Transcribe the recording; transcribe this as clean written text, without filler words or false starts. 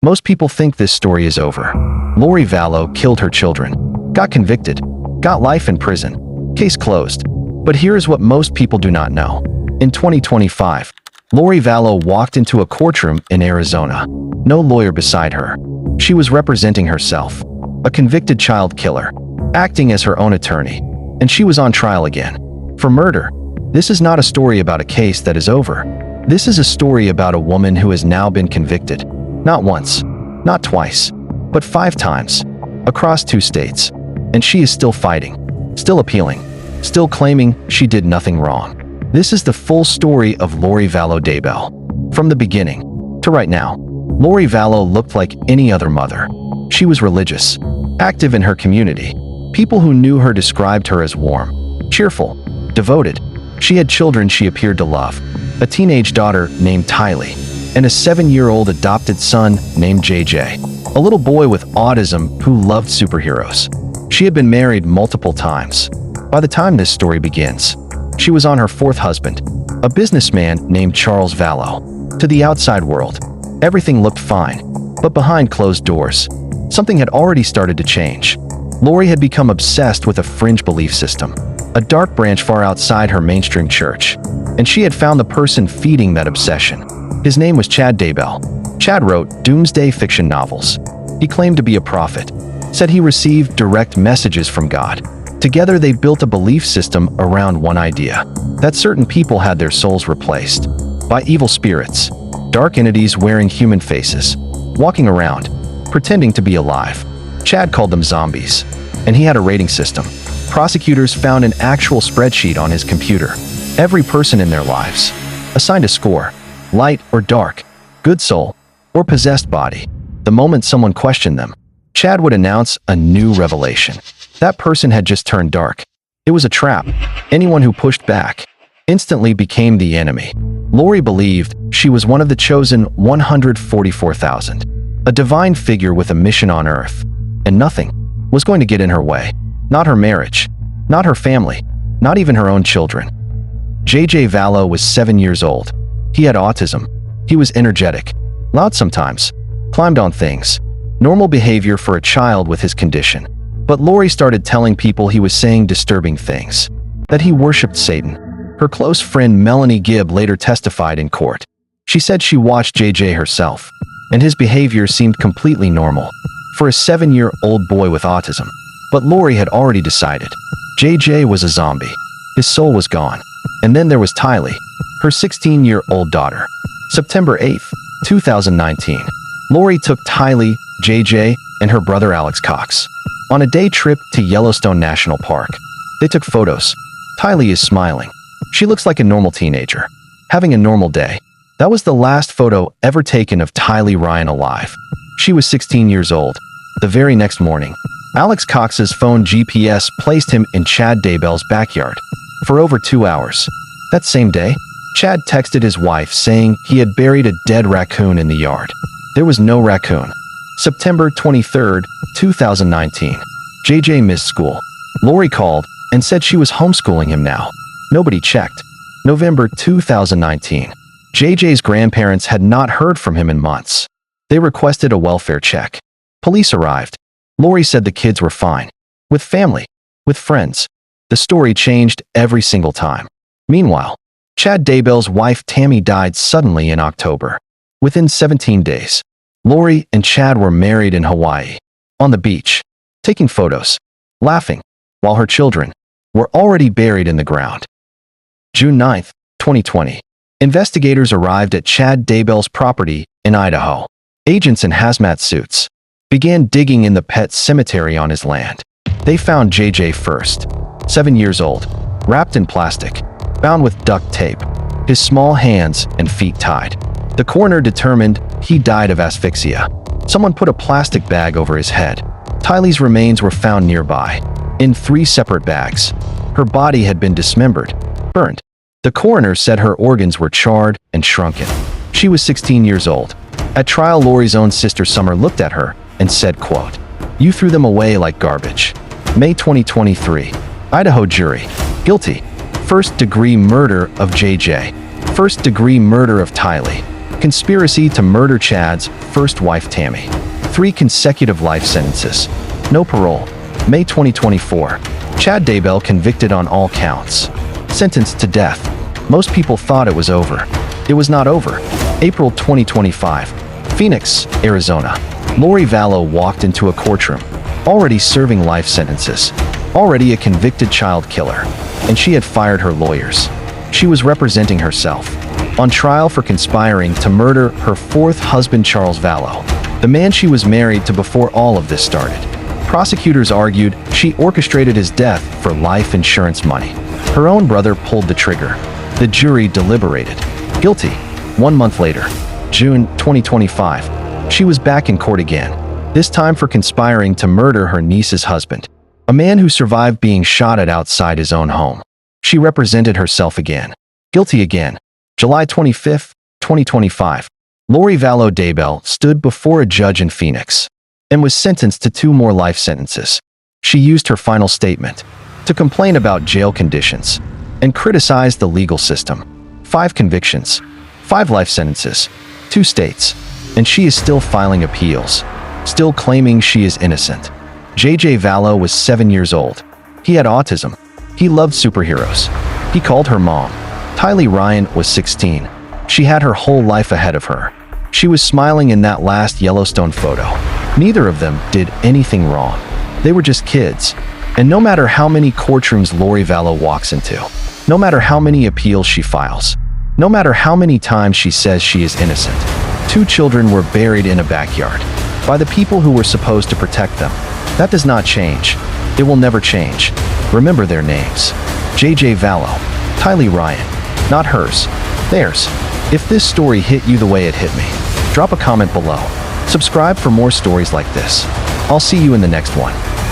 Most people think this story is over. Lori Vallow killed her children, got convicted, got life in prison. Case closed. But here's what most people do not know. In 2025, Lori Vallow walked into a courtroom in Arizona. No lawyer beside her. She was representing herself, a convicted child killer, acting as her own attorney. And she was on trial again. For murder. This is not a story about a case that is over. This is a story about a woman who has now been convicted. Not once, not twice, but 5 times, across 2 states. And she is still fighting, still appealing, still claiming she did nothing wrong. This is the full story of Lori Vallow Daybell. From the beginning to right now, Lori Vallow looked like any other mother. She was religious, active in her community. People who knew her described her as warm, cheerful, devoted. She had children she appeared to love, a teenage daughter named Tylee, and a 7-year-old adopted son named JJ, a little boy with autism who loved superheroes. She had been married multiple times. By the time this story begins, she was on her 4th husband, a businessman named Charles Vallow. To the outside world, everything looked fine, but behind closed doors, something had already started to change. Lori had become obsessed with a fringe belief system, a dark branch far outside her mainstream church, and she had found the person feeding that obsession. His name was Chad Daybell. Chad wrote doomsday fiction novels. He claimed to be a prophet, said he received direct messages from God. Together they built a belief system around one idea, that certain people had their souls replaced by evil spirits, dark entities wearing human faces, walking around, pretending to be alive. Chad called them zombies, and he had a rating system. Prosecutors found an actual spreadsheet on his computer. Every person in their lives assigned a score. Light or dark, good soul, or possessed body. The moment someone questioned them, Chad would announce a new revelation. That person had just turned dark. It was a trap. Anyone who pushed back instantly became the enemy. Lori believed she was one of the chosen 144,000, a divine figure with a mission on Earth, and nothing was going to get in her way. Not her marriage, not her family, not even her own children. JJ Vallow was 7 years old. He had autism. He was energetic, loud sometimes, climbed on things. Normal behavior for a child with his condition. But Lori started telling people he was saying disturbing things, that he worshipped Satan. Her close friend Melanie Gibb later testified in court. She said she watched JJ herself, and his behavior seemed completely normal for a 7-year-old boy with autism. But Lori had already decided. JJ was a zombie. His soul was gone. And then there was Tylee, her 16-year-old daughter. September 8, 2019. Lori took Tylee, JJ, and her brother Alex Cox on a day trip to Yellowstone National Park. They took photos. Tylee is smiling. She looks like a normal teenager, having a normal day. That was the last photo ever taken of Tylee Ryan alive. She was 16 years old. The very next morning, Alex Cox's phone GPS placed him in Chad Daybell's backyard for over 2 hours. That same day, Chad texted his wife saying he had buried a dead raccoon in the yard. There was no raccoon. September 23, 2019. JJ missed school. Lori called and said she was homeschooling him now. Nobody checked. November 2019. JJ's grandparents had not heard from him in months. They requested a welfare check. Police arrived. Lori said the kids were fine. With family. With friends. The story changed every single time. Meanwhile, Chad Daybell's wife Tammy died suddenly in October. Within 17 days, Lori and Chad were married in Hawaii, on the beach, taking photos, laughing, while her children were already buried in the ground. June 9, 2020. Investigators arrived at Chad Daybell's property in Idaho. Agents in hazmat suits began digging in the pet cemetery on his land. They found JJ first, 7 years old, wrapped in plastic, bound with duct tape, his small hands and feet tied. The coroner determined he died of asphyxia. Someone put a plastic bag over his head. Tylee's remains were found nearby, in 3 separate bags. Her body had been dismembered, burned. The coroner said her organs were charred and shrunken. She was 16 years old. At trial, Lori's own sister Summer looked at her and said, quote, "You threw them away like garbage." May 2023. Idaho jury. Guilty. First-degree murder of JJ. First-degree murder of Tylee. Conspiracy to murder Chad's first wife Tammy. 3 consecutive life sentences. No parole. May 2024. Chad Daybell convicted on all counts. Sentenced to death. Most people thought it was over. It was not over. April 2025. Phoenix, Arizona. Lori Vallow walked into a courtroom, already serving life sentences, already a convicted child killer, and she had fired her lawyers. She was representing herself, on trial for conspiring to murder her 4th husband Charles Vallow, the man she was married to before all of this started. Prosecutors argued she orchestrated his death for life insurance money. Her own brother pulled the trigger. The jury deliberated. Guilty. 1 month later, June 2025, she was back in court again, this time for conspiring to murder her niece's husband, a man who survived being shot at outside his own home. She represented herself again. Guilty again. July 25, 2025. Lori Vallow Daybell stood before a judge in Phoenix and was sentenced to 2 more life sentences. She used her final statement to complain about jail conditions and criticize the legal system. 5 convictions, 5 life sentences, 2 states, and she is still filing appeals, still claiming she is innocent. J.J. Vallow was 7 years old. He had autism. He loved superheroes. He called her mom. Tylee Ryan was 16. She had her whole life ahead of her. She was smiling in that last Yellowstone photo. Neither of them did anything wrong. They were just kids. And no matter how many courtrooms Lori Vallow walks into, no matter how many appeals she files, no matter how many times she says she is innocent, 2 children were buried in a backyard by the people who were supposed to protect them. That does not change. It will never change. Remember their names. J.J. Vallow, Tylee Ryan. Not hers, theirs. If this story hit you the way it hit me, drop a comment below. Subscribe for more stories like this. I'll see you in the next one.